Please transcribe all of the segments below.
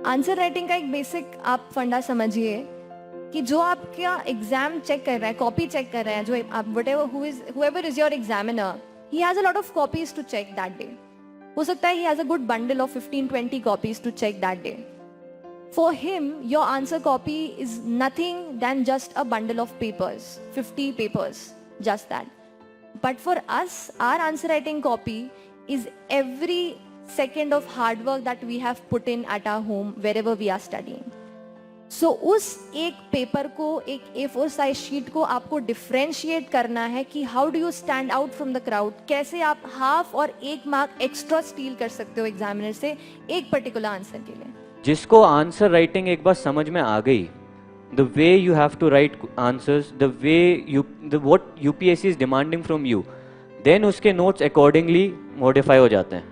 Answer writing का एक basic आप फंडा समझिए कि जो आपका एग्जाम चेक कर रहा है, कॉपी चेक कर रहा है, जो आप whoever is your examiner, he has a lot of copies to check that day. हो सकता है he has a good bundle of 15-20 copies to check that day. For him, your answer copy is nothing than just a bundle of papers, 50 papers, just that. But for us, our answer writing copy is every second of hard work that we have put in at our home wherever we are studying. So उस एक paper को, एक A4 size sheet को आपको differentiate करना है कि how do you stand out from the crowd, कैसे आप हाफ और 1 मार्क एक्स्ट्रा स्टील कर सकते हो एग्जामिनर से एक पर्टिकुलर आंसर के लिए. जिसको आंसर राइटिंग एक बार समझ में आ गई, the way you have to write answers, the way what UPSC is demanding from you, then उसके नोट्स अकॉर्डिंगली मॉडिफाई हो जाते हैं.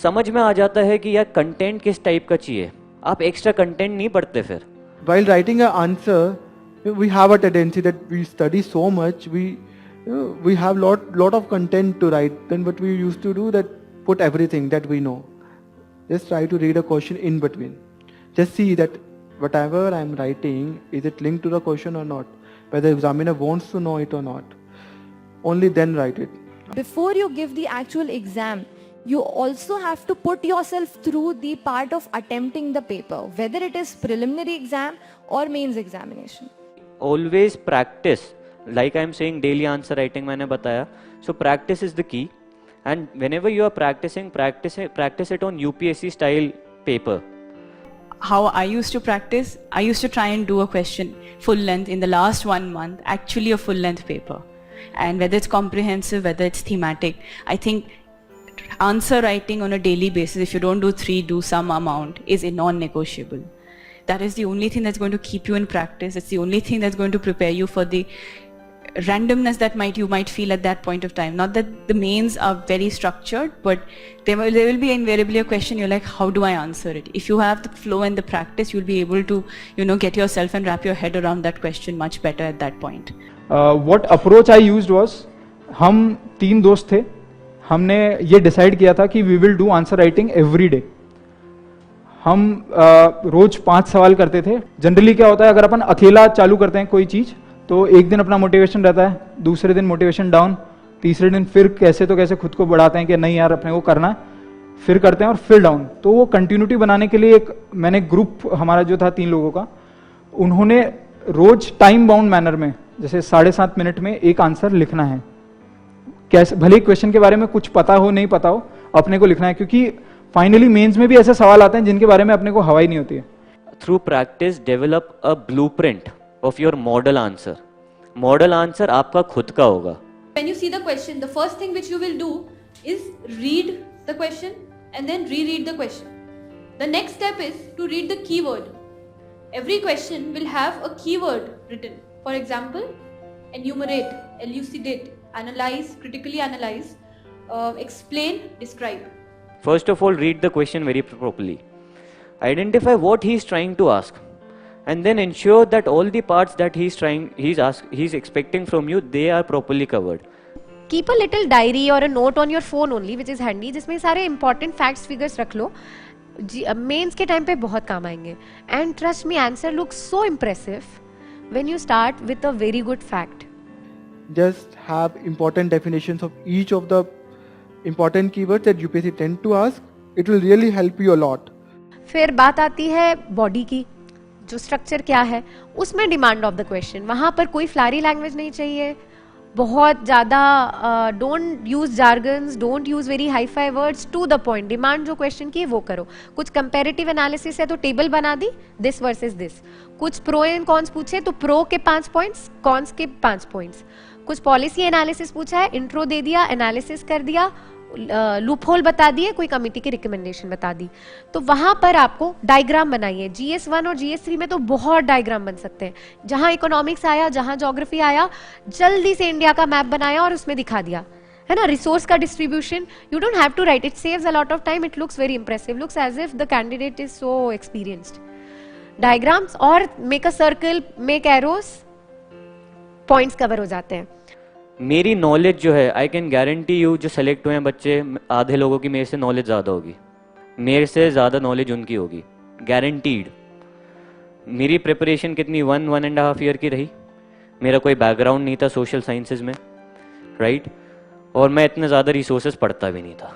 समझ में आ जाता है कि यार कंटेंट किस टाइप का चाहिए, आप एक्स्ट्रा कंटेंट नहीं पढ़ते फिर. While writing an answer, we have a tendency that we study so much, we have lot of content to write. Then what we used to do, that put everything that we know. Just try to read a question in between. Just see that whatever I am writing, is it linked to the question or not? Whether the examiner wants to know it or not. Only then write it. Before you give the actual exam, you also have to put yourself through the part of attempting the paper, whether it is preliminary exam or mains examination. Always practice, like I am saying daily answer writing मैंने बताया. So practice is the key, and whenever you are practicing, practice it on UPSC style paper. How I used to practice, I used to try and do a question full length in the last 1 month, actually a full length paper. And whether it's comprehensive, whether it's thematic, I think answer writing on a daily basis, if you don't do 3, do some amount, is a non-negotiable. That is the only thing that's going to keep you in practice. It's the only thing that's going to prepare you for the randomness that you might feel at that point of time. Not that the mains are very structured, but there will be invariably a question, you're like, how do I answer it? If you have the flow and the practice, you'll be able to, get yourself and wrap your head around that question much better at that point. What approach I used was, हम 3 दोस्त थे, हमने ये decide किया था कि we will do answer writing every day. हम रोज 5 सवाल करते थे. जनरली क्या होता है, अगर अपन अकेला चालू करते हैं कोई चीज, तो एक दिन अपना मोटिवेशन रहता है, दूसरे दिन मोटिवेशन डाउन, तीसरे दिन फिर कैसे तो कैसे खुद को बढ़ाते हैं कि नहीं यार अपने को करना है, फिर करते हैं और फिर डाउन. तो वो कंटिन्यूटी बनाने के लिए मैंने ग्रुप हमारा जो था 3 लोगों का, उन्होंने रोज टाइम बाउंड मैनर में, जैसे 7.5 मिनट में एक आंसर लिखना है. कैसे भले क्वेश्चन के बारे में कुछ पता हो नहीं पता हो, अपने को लिखना है, क्योंकि फाइनली मेंस में भी ऐसे सवाल आते हैं जिनके बारे में अपने को हवा ही नहीं होती है. Through practice develop a blueprint of your model answer. Model answer आपका खुद का होगा. When you see the question, the first thing which you will do is read the question and then reread the question. The next step is to read the keyword. Every question will have a keyword written. For example, enumerate, elucidate, analyze, critically analyze, explain, describe. First of all, read the question very properly. Identify what he is trying to ask, and then ensure that all the parts that he's expecting from you, they are properly covered. Keep a little diary or a note on your phone only, which is handy, जिसमें सारे important facts, figures रख लो. Mains के time पे बहुत काम आएंगे. And trust me, answer looks so impressive when you start with a very good fact. Just have important definitions of each of the important keywords that UPSC tend to ask. It will really help you a lot. फिर बात आती है body की, जो structure क्या है, उसमें demand of the question. वहाँ पर कोई फ्लारी लैंग्वेज नहीं चाहिए, बहुत ज़्यादा don't use jargons, don't use very hi fi words, to the point. Demand जो क्वेश्चन की है वो करो. कुछ कंपेरेटिव एनालिसिस है तो टेबल बना दी, दिस वर्सेस दिस. कुछ प्रो एंड कॉन्स पूछे तो प्रो के 5 पॉइंट्स, कॉन्स के 5 पॉइंट्स. कुछ पॉलिसी एनालिसिस पूछा है, इंट्रो दे दिया, एनालिसिस कर दिया, लूप होल बता दिए, कोई कमिटी की रिकमेंडेशन बता दी. तो वहां पर आपको डायग्राम बनाइए. GS1 और GS3 में तो बहुत डायग्राम बन सकते हैं. जहां इकोनॉमिक्स आया, जहां ज्योग्राफी आया, जल्दी से इंडिया का मैप बनाया और उसमें दिखा दिया, है ना. रिसोर्स का distribution, you don't have to write, it saves a lot of time, it looks very impressive, looks as if the candidate is so experienced. Diagrams और make a circle, make arrows, points cover हो जाते हैं. मेरी knowledge जो है, I can guarantee you, जो select हुए हैं बच्चे, आधे लोगों की मेरे से नॉलेज ज़्यादा होगी, मेरे से ज़्यादा नॉलेज उनकी होगी, गारंटीड। मेरी प्रिपरेशन कितनी 1.5 ईयर की रही, मेरा कोई बैकग्राउंड नहीं था सोशल साइंसेज में, राइट? और मैं इतने ज़्यादा रिसोर्सेज पढ़ता भी नहीं था,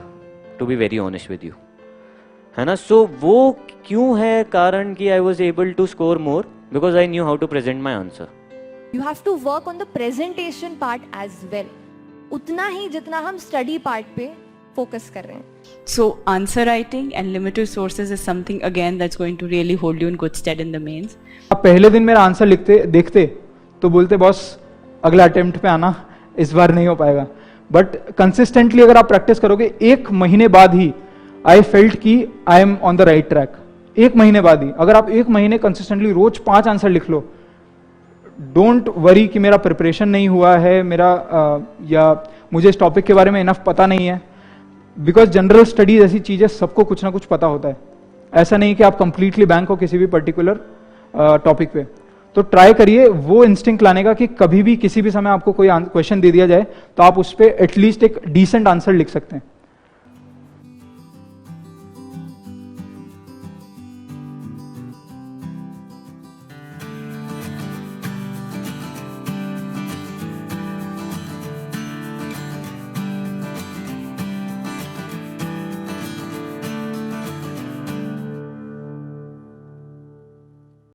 to be very honest with you, है ना? सो वो क्यों है कारण कि I was able to score more? Because I knew how to present my answer. You have to work on the presentation part as well. उतना ही जितना हम study part पे focus कर रहे हैं. So answer writing and limited sources is something again that's going to really hold you in good stead in the mains. आप पहले दिन मेरा आंसर लिखते देखते तो बोलते बॉस अगला अटेम्प्ट पे आना, इस बार नहीं हो पाएगा। बट कंसिस्टेंटली अगर आप प्रैक्टिस करोगे, 1 महीने बाद ही आई फेल्ट कि I am on the right track. 1 महीने बाद ही अगर आप 1 महीने कंसिस्टेंटली रोज 5 आंसर लिख लो, डोंट वरी कि मेरा प्रिपरेशन नहीं हुआ है, मेरा या मुझे इस टॉपिक के बारे में इनफ पता नहीं है, बिकॉज जनरल स्टडीज ऐसी चीज़ है, सबको कुछ ना कुछ पता होता है। ऐसा नहीं कि आप कंप्लीटली बैंक हो किसी भी पर्टिकुलर टॉपिक पे। तो ट्राई करिए वो इंस्टिंक्ट लाने का कि कभी भी किसी भी समय आपको कोई क्वेश्चन दे दिया जाए तो आप उस पर एटलीस्ट एक डिसेंट आंसर लिख सकते हैं।